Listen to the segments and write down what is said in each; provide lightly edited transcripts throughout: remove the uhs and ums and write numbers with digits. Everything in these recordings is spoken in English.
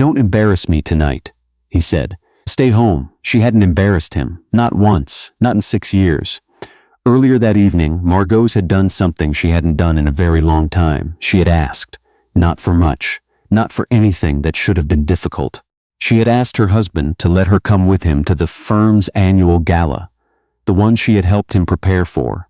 "Don't embarrass me tonight," he said. Stay home. She hadn't embarrassed him. Not once. Not in 6 years. Earlier that evening, Margaux had done something she hadn't done in a very long time. She had asked. Not for much. Not for anything that should have been difficult. She had asked her husband to let her come with him to the firm's annual gala. The one she had helped him prepare for.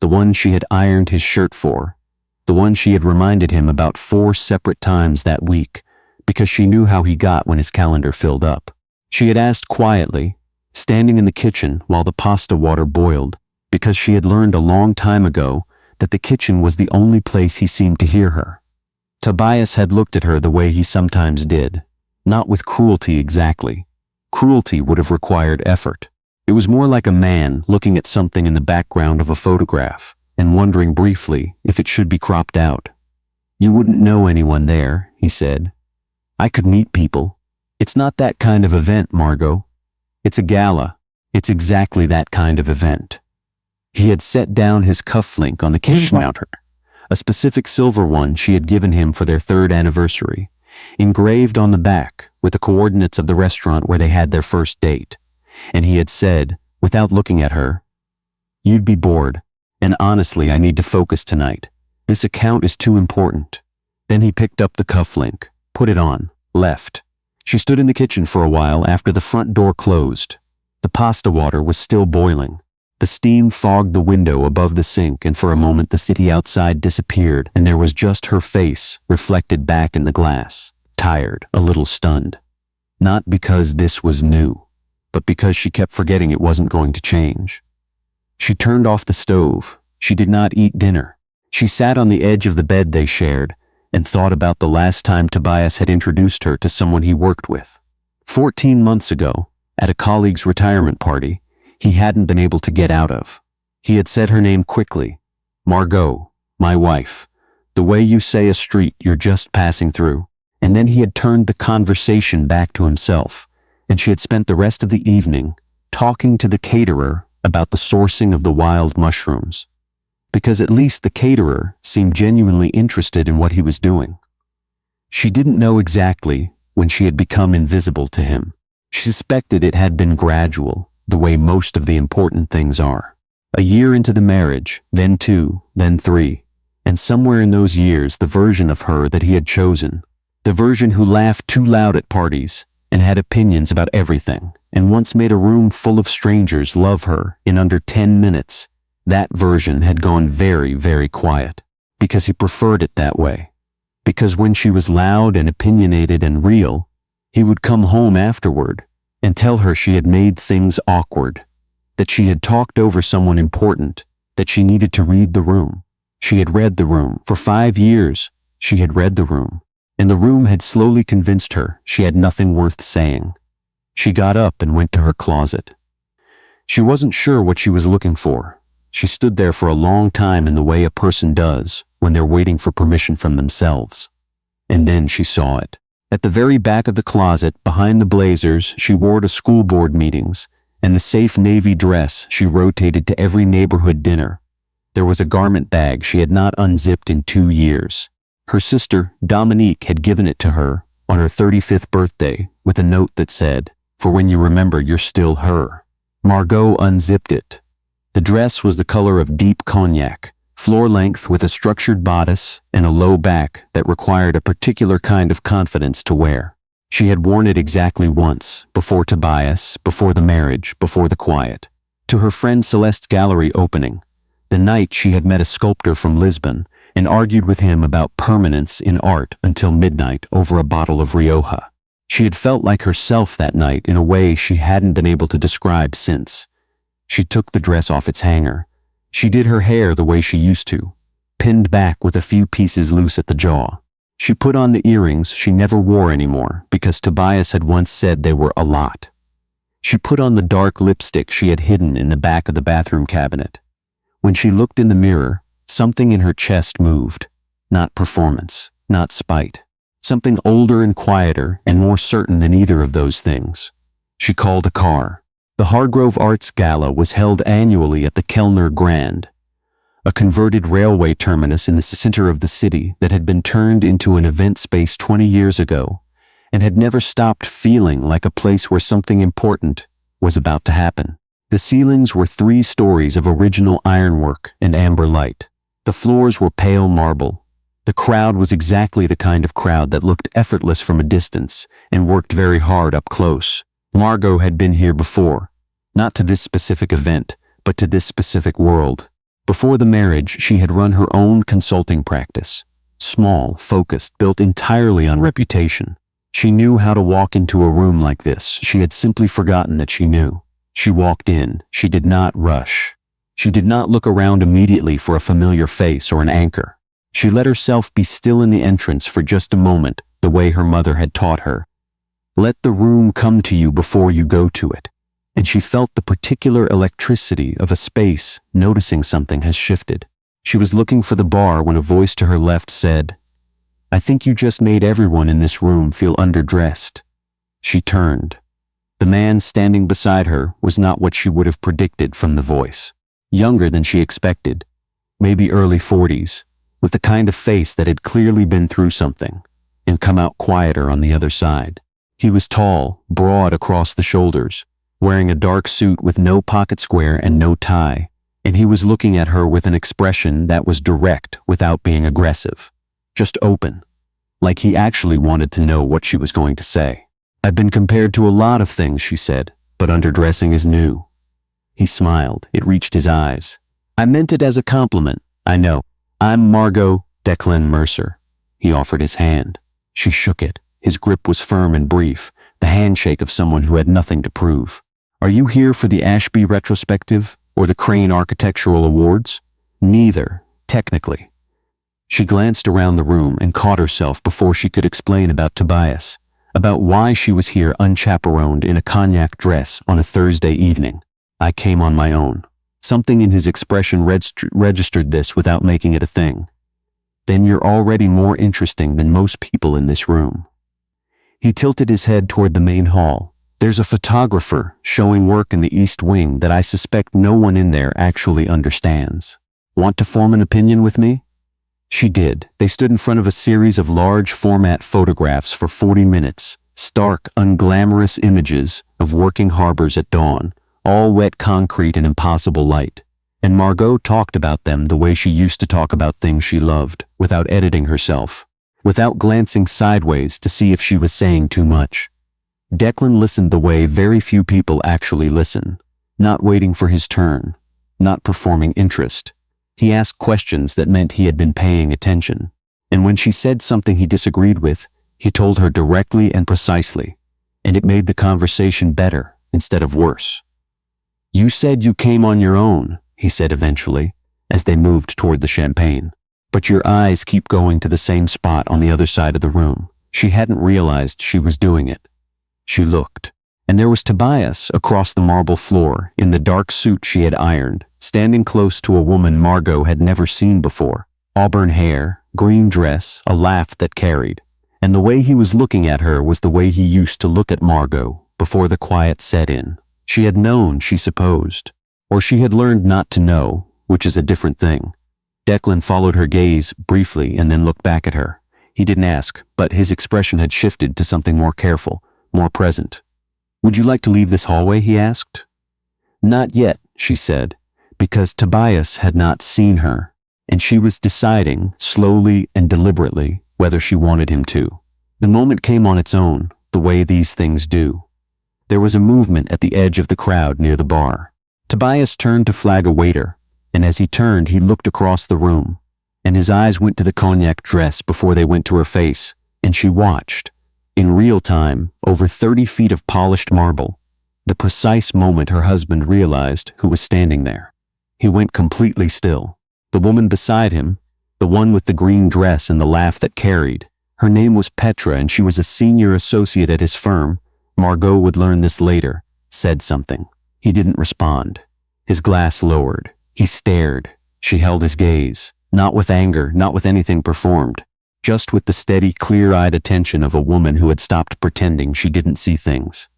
The one she had ironed his shirt for. The one she had reminded him about 4 separate times that week, because she knew how he got when his calendar filled up. She had asked quietly, standing in the kitchen while the pasta water boiled, because she had learned a long time ago that the kitchen was the only place he seemed to hear her. Tobias had looked at her the way he sometimes did, not with cruelty exactly. Cruelty would have required effort. It was more like a man looking at something in the background of a photograph and wondering briefly if it should be cropped out. "You wouldn't know anyone there," he said. "I could meet people. It's not that kind of event, Margaux. It's a gala. It's exactly that kind of event." He had set down his cufflink on the kitchen counter, a specific silver one she had given him for their 3rd anniversary, engraved on the back with the coordinates of the restaurant where they had their first date. And he had said, without looking at her, "You'd be bored, and honestly I need to focus tonight. This account is too important." Then he picked up the cufflink, put it on, left. She stood in the kitchen for a while after the front door closed. The pasta water was still boiling. The steam fogged the window above the sink, and for a moment the city outside disappeared, and there was just her face reflected back in the glass, tired, a little stunned. Not because this was new, but because she kept forgetting it wasn't going to change. She turned off the stove. She did not eat dinner. She sat on the edge of the bed they shared and thought about the last time Tobias had introduced her to someone he worked with. 14 months ago, at a colleague's retirement party, he hadn't been able to get out of. He had said her name quickly. "Margaux, my wife. The way you say a street you're just passing through." And then he had turned the conversation back to himself, and she had spent the rest of the evening talking to the caterer about the sourcing of the wild mushrooms. Because at least the caterer seemed genuinely interested in what he was doing. She didn't know exactly when she had become invisible to him. She suspected it had been gradual, the way most of the important things are. A year into the marriage, then 2, then 3, and somewhere in those years the version of her that he had chosen, the version who laughed too loud at parties and had opinions about everything, and once made a room full of strangers love her in under 10 minutes, that version had gone very, very quiet, because he preferred it that way. Because when she was loud and opinionated and real, he would come home afterward and tell her she had made things awkward, that she had talked over someone important, that she needed to read the room. She had read the room. For 5 years, she had read the room, and the room had slowly convinced her she had nothing worth saying. She got up and went to her closet. She wasn't sure what she was looking for. She stood there for a long time in the way a person does when they're waiting for permission from themselves. And then she saw it. At the very back of the closet, behind the blazers she wore to school board meetings, and the safe navy dress she rotated to every neighborhood dinner, there was a garment bag she had not unzipped in 2 years. Her sister, Dominique, had given it to her on her 35th birthday with a note that said, "For when you remember you're still her." Margaux unzipped it. The dress was the color of deep cognac, floor length with a structured bodice and a low back that required a particular kind of confidence to wear. She had worn it exactly once, before Tobias, before the marriage, before the quiet, to her friend Celeste's gallery opening, the night she had met a sculptor from Lisbon and argued with him about permanence in art until midnight over a bottle of Rioja. She had felt like herself that night in a way she hadn't been able to describe since. She took the dress off its hanger. She did her hair the way she used to, pinned back with a few pieces loose at the jaw. She put on the earrings she never wore anymore because Tobias had once said they were a lot. She put on the dark lipstick she had hidden in the back of the bathroom cabinet. When she looked in the mirror, something in her chest moved. Not performance, not spite. Something older and quieter and more certain than either of those things. She called a car. The Hargrove Arts Gala was held annually at the Kellner Grand, a converted railway terminus in the center of the city that had been turned into an event space 20 years ago, and had never stopped feeling like a place where something important was about to happen. The ceilings were 3 stories of original ironwork and amber light. The floors were pale marble. The crowd was exactly the kind of crowd that looked effortless from a distance and worked very hard up close. Margaux had been here before, not to this specific event, but to this specific world. Before the marriage, she had run her own consulting practice. Small, focused, built entirely on reputation. She knew how to walk into a room like this. She had simply forgotten that she knew. She walked in. She did not rush. She did not look around immediately for a familiar face or an anchor. She let herself be still in the entrance for just a moment, the way her mother had taught her. Let the room come to you before you go to it. And she felt the particular electricity of a space, noticing something has shifted. She was looking for the bar when a voice to her left said, "I think you just made everyone in this room feel underdressed." She turned. The man standing beside her was not what she would have predicted from the voice. Younger than she expected, maybe early 40s, with the kind of face that had clearly been through something and come out quieter on the other side. He was tall, broad across the shoulders, wearing a dark suit with no pocket square and no tie, and he was looking at her with an expression that was direct without being aggressive, just open, like he actually wanted to know what she was going to say. "I've been compared to a lot of things," she said, "but underdressing is new." He smiled. It reached his eyes. "I meant it as a compliment. I know. I'm Margaux Declan Mercer." He offered his hand. She shook it. His grip was firm and brief, the handshake of someone who had nothing to prove. "Are you here for the Ashby retrospective or the Crane Architectural Awards?" "Neither, technically." She glanced around the room and caught herself before she could explain about Tobias, about why she was here unchaperoned in a cognac dress on a Thursday evening. "I came on my own." Something in his expression registered this without making it a thing. "Then you're already more interesting than most people in this room." He tilted his head toward the main hall. "There's a photographer showing work in the East Wing that I suspect no one in there actually understands. Want to form an opinion with me?" She did. They stood in front of a series of large format photographs for 40 minutes, stark, unglamorous images of working harbors at dawn, all wet concrete and impossible light. And Margaux talked about them the way she used to talk about things she loved, without editing herself, without glancing sideways to see if she was saying too much. Declan listened the way very few people actually listen, not waiting for his turn, not performing interest. He asked questions that meant he had been paying attention. And when she said something he disagreed with, he told her directly and precisely, and it made the conversation better instead of worse. "You said you came on your own," he said eventually, as they moved toward the champagne. "But your eyes keep going to the same spot on the other side of the room." She hadn't realized she was doing it. She looked, and there was Tobias across the marble floor in the dark suit she had ironed, standing close to a woman Margaux had never seen before. Auburn hair, green dress, a laugh that carried. And the way he was looking at her was the way he used to look at Margaux before the quiet set in. She had known, she supposed, or she had learned not to know, which is a different thing. Declan followed her gaze briefly and then looked back at her. He didn't ask, but his expression had shifted to something more careful, more present. "Would you like to leave this hallway?" he asked. "Not yet," she said, because Tobias had not seen her, and she was deciding, slowly and deliberately, whether she wanted him to. The moment came on its own, the way these things do. There was a movement at the edge of the crowd near the bar. Tobias turned to flag a waiter, and as he turned, he looked across the room, and his eyes went to the cognac dress before they went to her face, and she watched, in real time, over 30 feet of polished marble, the precise moment her husband realized who was standing there. He went completely still. The woman beside him, the one with the green dress and the laugh that carried, her name was Petra and she was a senior associate at his firm. Margaux would learn this later, said something. He didn't respond. His glass lowered. He stared. She held his gaze, not with anger, not with anything performed, just with the steady, clear-eyed attention of a woman who had stopped pretending she didn't see things.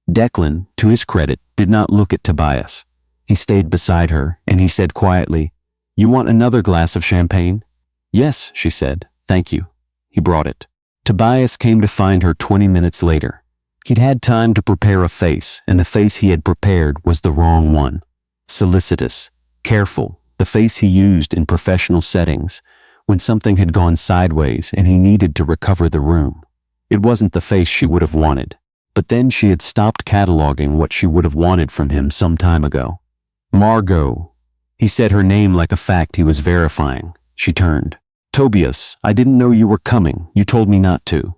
Declan, to his credit, did not look at Tobias. He stayed beside her, and he said quietly, "You want another glass of champagne?" "Yes," she said. "Thank you." He brought it. Tobias came to find her 20 minutes later. He'd had time to prepare a face, and the face he had prepared was the wrong one. Solicitous, careful, the face he used in professional settings, when something had gone sideways and he needed to recover the room. It wasn't the face she would have wanted, but then she had stopped cataloging what she would have wanted from him some time ago. Margaux. He said her name like a fact he was verifying. She turned. Tobias, I didn't know you were coming. You told me not to.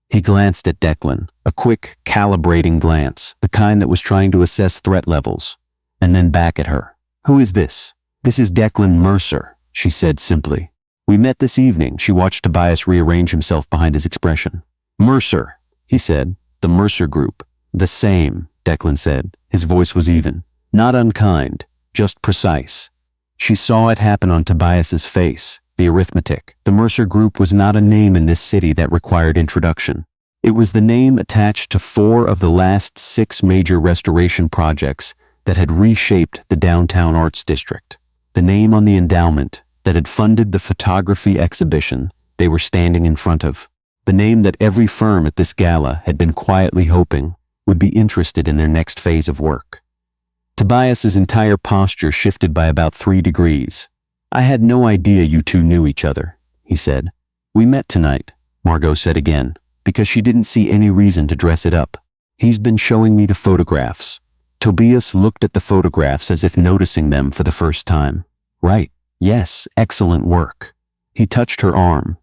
He glanced at Declan, a quick, calibrating glance, the kind that was trying to assess threat levels, and then back at her. Who is this? This is Declan Mercer, she said simply. We met this evening. She watched Tobias rearrange himself behind his expression. Mercer, he said. The Mercer Group. The same, Declan said. His voice was even. Not unkind, just precise. She saw it happen on Tobias's face, the arithmetic. The Mercer Group was not a name in this city that required introduction. It was the name attached to 4 of the last 6 major restoration projects that had reshaped the downtown arts district. The name on the endowment that had funded the photography exhibition they were standing in front of. The name that every firm at this gala had been quietly hoping would be interested in their next phase of work. Tobias's entire posture shifted by about 3 degrees. I had no idea you two knew each other, he said. We met tonight, Margaux said again, because she didn't see any reason to dress it up. He's been showing me the photographs. Tobias looked at the photographs as if noticing them for the first time. Right. Yes, excellent work. He touched her arm,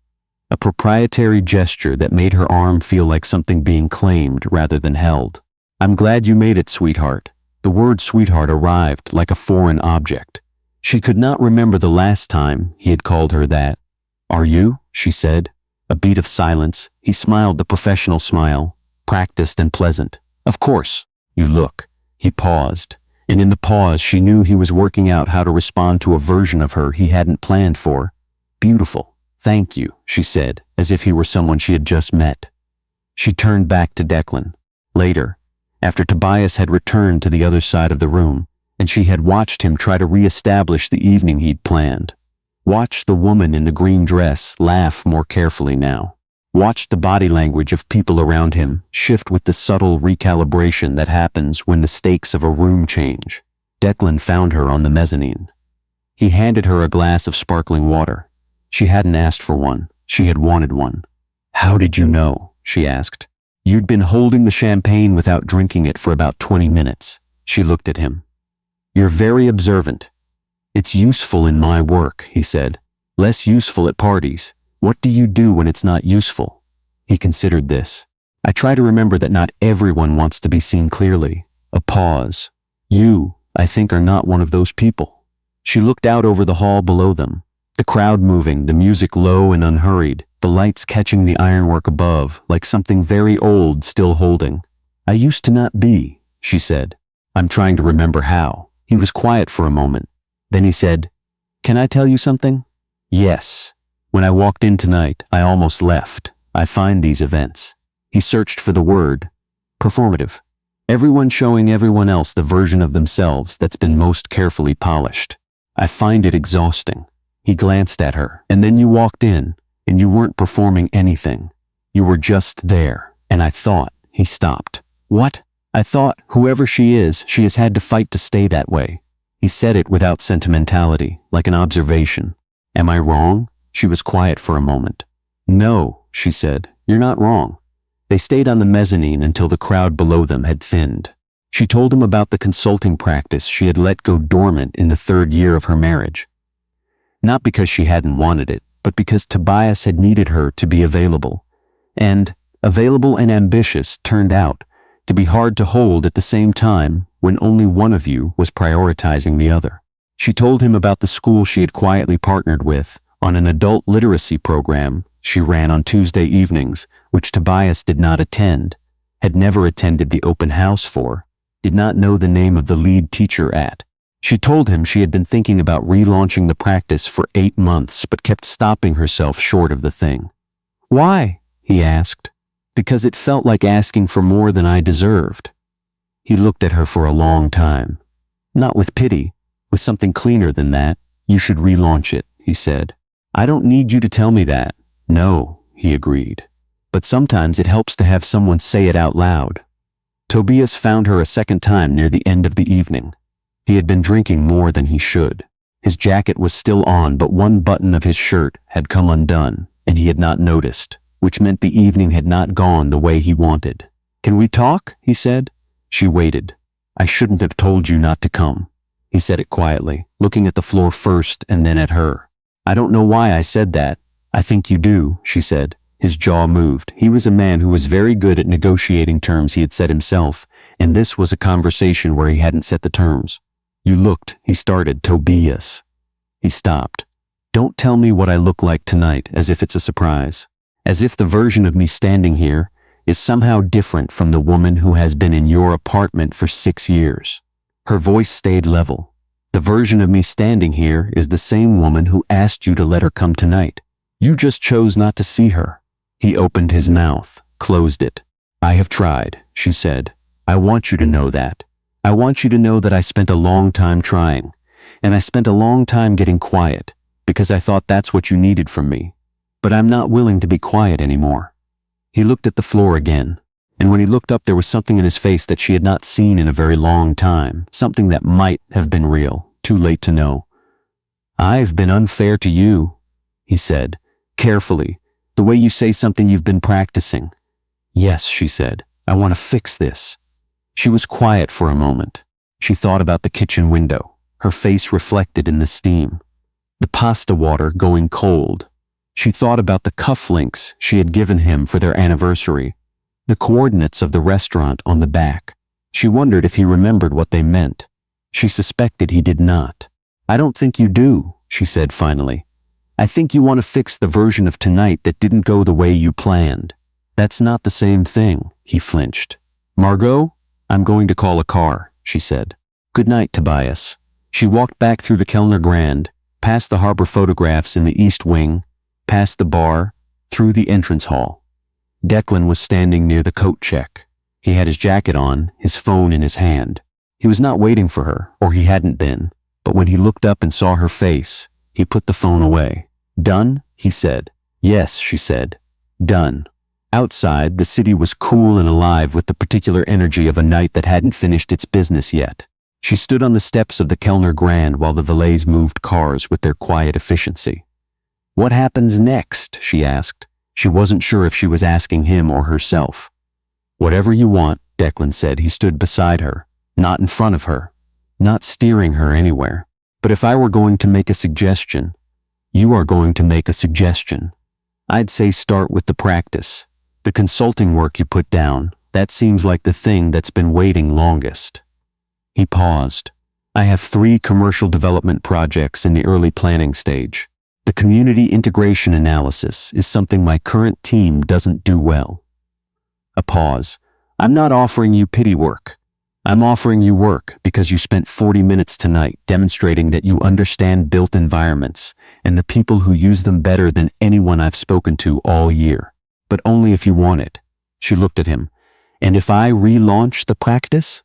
a proprietary gesture that made her arm feel like something being claimed rather than held. I'm glad you made it, sweetheart. The word sweetheart arrived like a foreign object. She could not remember the last time he had called her that. Are you? She said. A beat of silence. He smiled the professional smile, practiced and pleasant. Of course. You look. He paused. And in the pause, she knew he was working out how to respond to a version of her he hadn't planned for. Beautiful. Thank you, she said, as if he were someone she had just met. She turned back to Declan. Later, after Tobias had returned to the other side of the room, and she had watched him try to re-establish the evening he'd planned. Watched the woman in the green dress laugh more carefully now. Watched the body language of people around him shift with the subtle recalibration that happens when the stakes of a room change. Declan found her on the mezzanine. He handed her a glass of sparkling water. She hadn't asked for one. She had wanted one. How did you know? She asked. You'd been holding the champagne without drinking it for about 20 minutes. She looked at him. You're very observant. It's useful in my work, he said. Less useful at parties. What do you do when it's not useful? He considered this. I try to remember that not everyone wants to be seen clearly. A pause. You, I think, are not one of those people. She looked out over the hall below them. The crowd moving, the music low and unhurried, the lights catching the ironwork above, like something very old still holding. I used to not be, she said. I'm trying to remember how. He was quiet for a moment. Then he said, Can I tell you something? Yes. When I walked in tonight, I almost left. I find these events. He searched for the word. Performative. Everyone showing everyone else the version of themselves that's been most carefully polished. I find it exhausting. He glanced at her, and then you walked in, and you weren't performing anything. You were just there, and I thought, he stopped. What? I thought, whoever she is, she has had to fight to stay that way. He said it without sentimentality, like an observation. Am I wrong? She was quiet for a moment. No, she said, you're not wrong. They stayed on the mezzanine until the crowd below them had thinned. She told him about the consulting practice she had let go dormant in the 3rd year of her marriage. Not because she hadn't wanted it, but because Tobias had needed her to be available. And available and ambitious turned out to be hard to hold at the same time when only one of you was prioritizing the other. She told him about the school she had quietly partnered with on an adult literacy program she ran on Tuesday evenings, which Tobias did not attend, had never attended the open house for, did not know the name of the lead teacher at. She told him she had been thinking about relaunching the practice for 8 months but kept stopping herself short of the thing. Why? He asked. Because it felt like asking for more than I deserved. He looked at her for a long time. Not with pity, with something cleaner than that. You should relaunch it, he said. I don't need you to tell me that. No, he agreed. but sometimes it helps to have someone say it out loud. Tobias found her a second time near the end of the evening. He had been drinking more than he should. His jacket was still on, but one button of his shirt had come undone, and he had not noticed, which meant the evening had not gone the way he wanted. "Can we talk?" he said. She waited. "I shouldn't have told you not to come." He said it quietly, looking at the floor first and then at her. "I don't know why I said that. I think you do," she said. His jaw moved. He was a man who was very good at negotiating terms, he had said himself, and this was a conversation where he hadn't set the terms. "You looked," he started, "Tobias." He stopped. "Don't tell me what I look like tonight, as if it's a surprise. As if the version of me standing here is somehow different from the woman who has been in your apartment for 6 years. Her voice stayed level. "The version of me standing here is the same woman who asked you to let her come tonight. You just chose not to see her." He opened his mouth, closed it. "I have tried," she said. "I want you to know that. I want you to know that I spent a long time trying, and I spent a long time getting quiet, because I thought that's what you needed from me. But I'm not willing to be quiet anymore." He looked at the floor again, and when he looked up there was something in his face that she had not seen in a very long time, something that might have been real, too late to know. "I've been unfair to you," he said, carefully, "the way you say something you've been practicing." "Yes," she said, "I want to fix this." She was quiet for a moment. She thought about the kitchen window, her face reflected in the steam. The pasta water going cold. She thought about the cufflinks she had given him for their anniversary, the coordinates of the restaurant on the back. She wondered if he remembered what they meant. She suspected he did not. "I don't think you do," she said finally. "I think you want to fix the version of tonight that didn't go the way you planned." "That's not the same thing," he flinched. "Margaux, I'm going to call a car," she said. "Good night, Tobias." She walked back through the Kellner Grand, past the harbor photographs in the East Wing, past the bar, through the entrance hall. Declan was standing near the coat check. He had his jacket on, his phone in his hand. He was not waiting for her, or he hadn't been, but when he looked up and saw her face, he put the phone away. "Done?" he said. "Yes," she said. "Done." Outside, the city was cool and alive with the particular energy of a night that hadn't finished its business yet. She stood on the steps of the Kellner Grand while the valets moved cars with their quiet efficiency. "What happens next?" she asked. She wasn't sure if she was asking him or herself. "Whatever you want," Declan said. He stood beside her, not in front of her, not steering her anywhere. "But if I were going to make a suggestion, you are going to make a suggestion. I'd say start with the practice. The consulting work you put down, that seems like the thing that's been waiting longest." He paused. "I have 3 commercial development projects in the early planning stage. The community integration analysis is something my current team doesn't do well." A pause. "I'm not offering you pity work. I'm offering you work because you spent 40 minutes tonight demonstrating that you understand built environments and the people who use them better than anyone I've spoken to all year. But only if you want it." She looked at him. "And if I relaunch the practice?"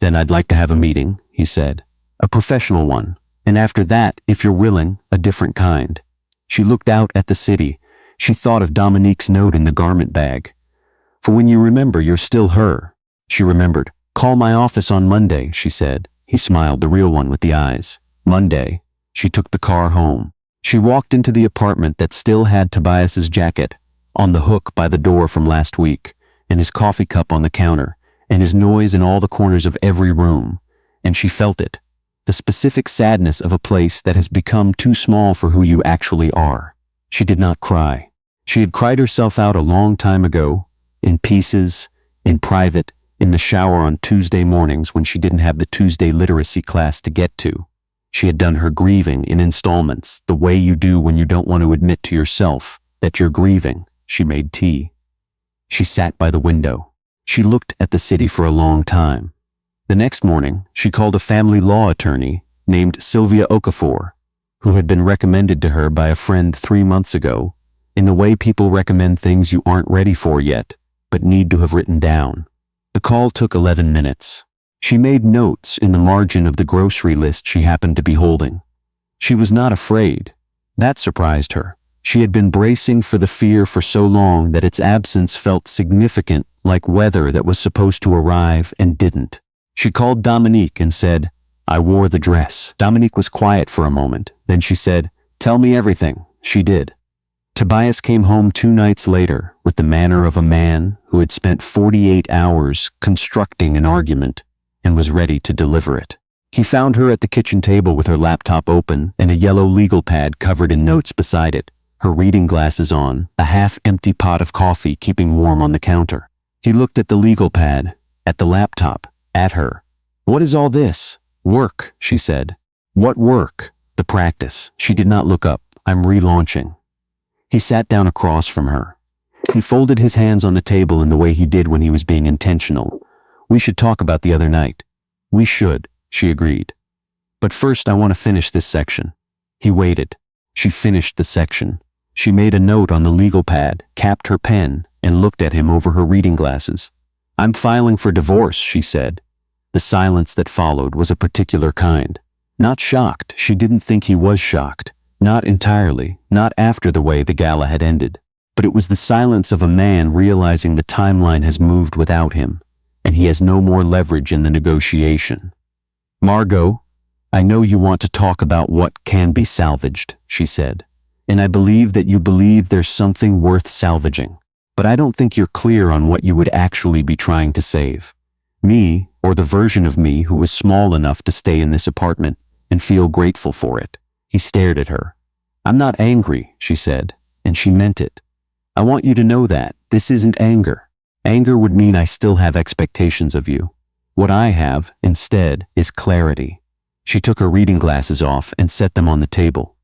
"Then I'd like to have a meeting," he said. "A professional one. And after that, if you're willing, a different kind." She looked out at the city. She thought of Dominique's note in the garment bag. "For when you remember you're still her." She remembered. "Call my office on Monday," she said. He smiled, the real one with the eyes. Monday. She took the car home. She walked into the apartment that still had Tobias's jacket on the hook by the door from last week, and his coffee cup on the counter, and his noise in all the corners of every room. And she felt it. The specific sadness of a place that has become too small for who you actually are. She did not cry. She had cried herself out a long time ago, in pieces, in private, in the shower on Tuesday mornings when she didn't have the Tuesday literacy class to get to. She had done her grieving in installments, the way you do when you don't want to admit to yourself that you're grieving. She made tea. She sat by the window. She looked at the city for a long time. The next morning, she called a family law attorney named Sylvia Okafor, who had been recommended to her by a friend 3 months ago, in the way people recommend things you aren't ready for yet, but need to have written down. The call took 11 minutes. She made notes in the margin of the grocery list she happened to be holding. She was not afraid. That surprised her. She had been bracing for the fear for so long that its absence felt significant, like weather that was supposed to arrive and didn't. She called Dominique and said, "I wore the dress." Dominique was quiet for a moment. Then she said, "Tell me everything." She did. Tobias came home 2 nights later with the manner of a man who had spent 48 hours constructing an argument and was ready to deliver it. He found her at the kitchen table with her laptop open and a yellow legal pad covered in notes beside it, her reading glasses on, a half-empty pot of coffee keeping warm on the counter. He looked at the legal pad, at the laptop, at her. "What is all this?" "Work," she said. "What work?" "The practice." She did not look up. "I'm relaunching." He sat down across from her. He folded his hands on the table in the way he did when he was being intentional. "We should talk about the other night." "We should," she agreed. "But first I want to finish this section." He waited. She finished the section. She made a note on the legal pad, capped her pen, and looked at him over her reading glasses. "I'm filing for divorce," she said. The silence that followed was a particular kind. Not shocked. She didn't think he was shocked. Not entirely, not after the way the gala had ended. But it was the silence of a man realizing the timeline has moved without him, and he has no more leverage in the negotiation. "Margaux, I know you want to talk about what can be salvaged," she said, "and I believe that you believe there's something worth salvaging. But I don't think you're clear on what you would actually be trying to save. Me, or the version of me who was small enough to stay in this apartment and feel grateful for it." He stared at her. "I'm not angry," she said, and she meant it. "I want you to know that. This isn't anger. Anger would mean I still have expectations of you. What I have, instead, is clarity." She took her reading glasses off and set them on the table.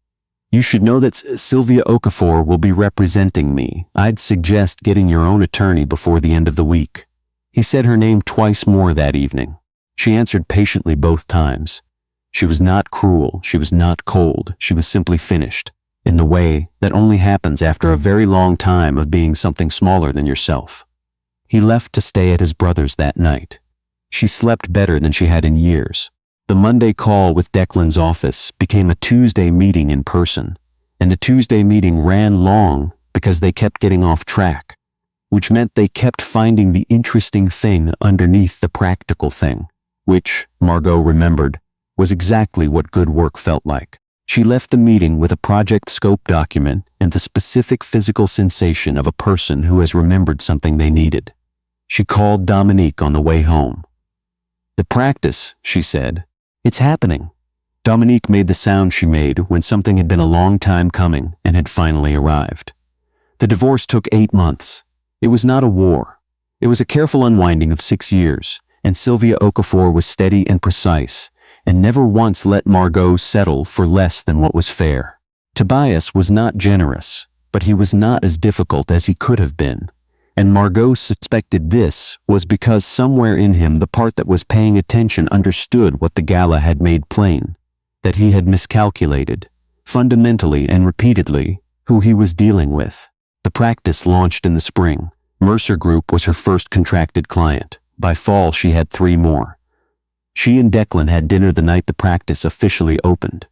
"You should know that Sylvia Okafor will be representing me. I'd suggest getting your own attorney before the end of the week." He said her name twice more that evening. She answered patiently both times. She was not cruel, she was not cold, she was simply finished, in the way that only happens after a very long time of being something smaller than yourself. He left to stay at his brother's that night. She slept better than she had in years. The Monday call with Declan's office became a Tuesday meeting in person, and the Tuesday meeting ran long because they kept getting off track, which meant they kept finding the interesting thing underneath the practical thing, which, Margaux remembered, was exactly what good work felt like. She left the meeting with a project scope document and the specific physical sensation of a person who has remembered something they needed. She called Dominique on the way home. "The practice," she said. "It's happening." Dominique made the sound she made when something had been a long time coming and had finally arrived. The divorce took 8 months. It was not a war. It was a careful unwinding of 6 years, and Sylvia Okafor was steady and precise, and never once let Margaux settle for less than what was fair. Tobias was not generous, but he was not as difficult as he could have been, and Margaux suspected this was because somewhere in him the part that was paying attention understood what the gala had made plain, that he had miscalculated, fundamentally and repeatedly, who he was dealing with. The practice launched in the spring. Mercer Group was her first contracted client. By fall she had 3 more. She and Declan had dinner the night the practice officially opened.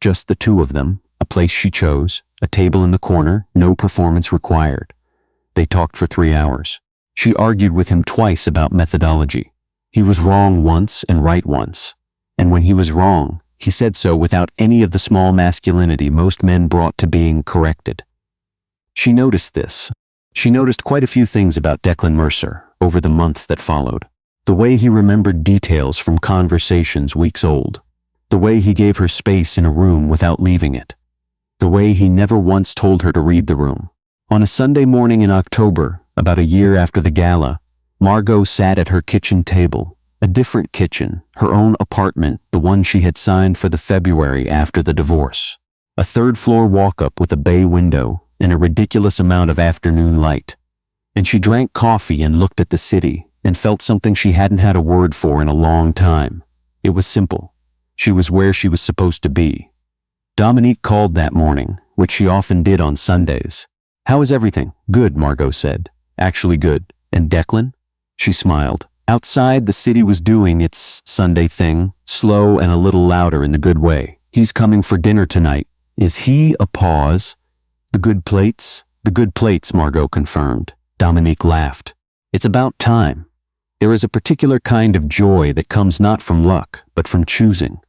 Just the 2 of them, a place she chose, a table in the corner, no performance required. They talked for 3 hours. She argued with him twice about methodology. He was wrong once and right once. And when he was wrong, he said so without any of the small masculinity most men brought to being corrected. She noticed this. She noticed quite a few things about Declan Mercer over the months that followed. The way he remembered details from conversations weeks old. The way he gave her space in a room without leaving it. The way he never once told her to read the room. On a Sunday morning in October, about a year after the gala, Margaux sat at her kitchen table. A different kitchen, her own apartment, the one she had signed for the February after the divorce. A 3rd-floor walk-up with a bay window and a ridiculous amount of afternoon light. And she drank coffee and looked at the city and felt something she hadn't had a word for in a long time. It was simple. She was where she was supposed to be. Dominique called that morning, which she often did on Sundays. "How is everything?" "Good," Margaux said. "Actually good. And Declan?" She smiled. Outside, the city was doing its Sunday thing, slow and a little louder in the good way. "He's coming for dinner tonight." "Is he?" A pause. The good plates? The good plates, Margaux confirmed. Dominique laughed. It's about time. There is a particular kind of joy that comes not from luck, but from choosing.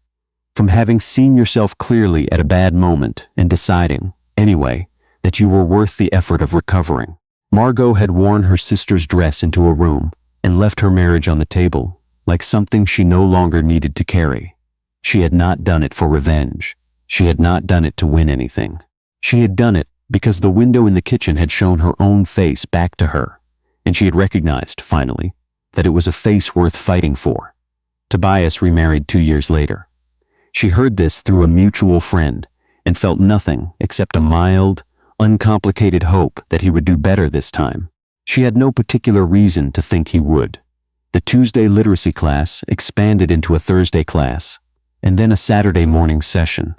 From having seen yourself clearly at a bad moment and deciding, anyway, that you were worth the effort of recovering. Margaux had worn her sister's dress into a room and left her marriage on the table, like something she no longer needed to carry. She had not done it for revenge. She had not done it to win anything. She had done it because the window in the kitchen had shown her own face back to her, and she had recognized, finally, that it was a face worth fighting for. Tobias remarried 2 years later. She heard this through a mutual friend and felt nothing except a mild, uncomplicated hope that he would do better this time. She had no particular reason to think he would. The Tuesday literacy class expanded into a Thursday class, and then a Saturday morning session.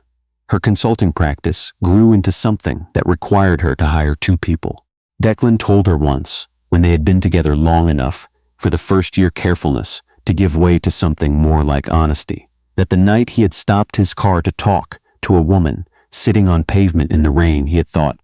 Her consulting practice grew into something that required her to hire 2 people. Declan told her once, when they had been together long enough for the first-year carefulness to give way to something more like honesty, that the night he had stopped his car to talk to a woman sitting on pavement in the rain, he had thought,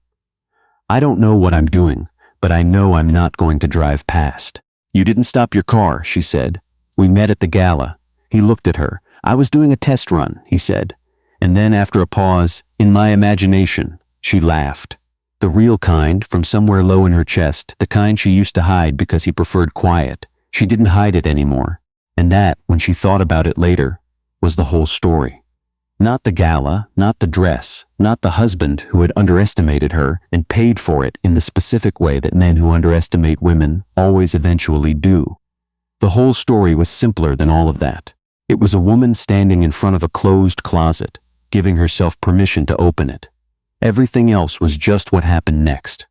"I don't know what I'm doing, but I know I'm not going to drive past." "You didn't stop your car," she said. "We met at the Gala." He looked at her. "I was doing a test run," he said. And then, after a pause, "In my imagination," she laughed. The real kind, from somewhere low in her chest, the kind she used to hide because he preferred quiet. She didn't hide it anymore. And that, when she thought about it later, was the whole story. Not the Gala, not the dress, not the husband who had underestimated her and paid for it in the specific way that men who underestimate women always eventually do. The whole story was simpler than all of that. It was a woman standing in front of a closed closet, giving herself permission to open it. Everything else was just what happened next.